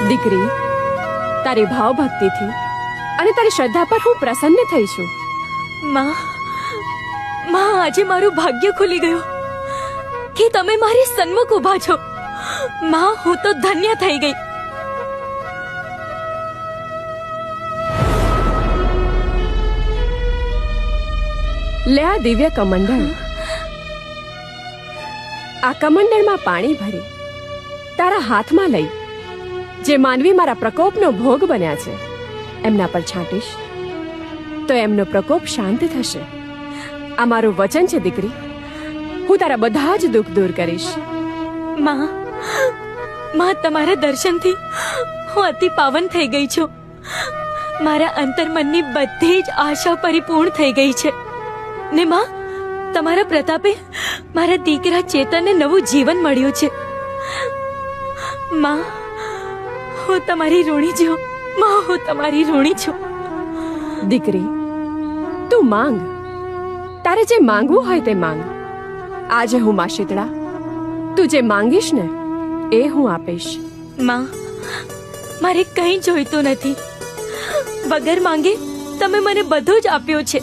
દીકરી, તારી ભાવભક્તિથી અને તારી શ્રદ્ધા પર હું પ્રસન્ન થઈ છું. માં, આજે મારું ભાગ્ય ખુલી ગયું કે તમે મારી સન્મુખ ઊભા છો. માં, હું તો ધન્ય થઈ ગઈ. લે આ દિવ્ય કમંડળ. આ કમંડળમાં પાણી ભરી તારા હાથમાં લઈ જે માનવી મારા પ્રકોપનો ભોગ બન્યા છે એમના પર છાંટીશ તો એમનો પ્રકોપ શાંત થશે. આ મારું વચન છે દીકરી. હું તારા બધા જ દુઃખ દૂર કરીશ. માં, તમારા દર્શનથી હું અતિ પાવન થઈ ગઈ છું. મારા અંતર્મનની બધી જ આશા પરિપૂર્ણ થઈ ગઈ છે ને માં, તમારા પ્રતાપે મારા દીકરા ચેતનને નવું જીવન મળ્યું છે. માં, હું તમારી ઋણી છું. માં, હું તમારી ઋણી છું. દીકરી, તું માંગ. તારે જે માંગવું હોય તે માંગ. આજે હું માં શીતળા, તું જે માંગીશ ને એ હું આપીશ. માં, મારે કંઈ જોઈતું નથી. વગર માંગે તમે મને બધું જ આપ્યું છે.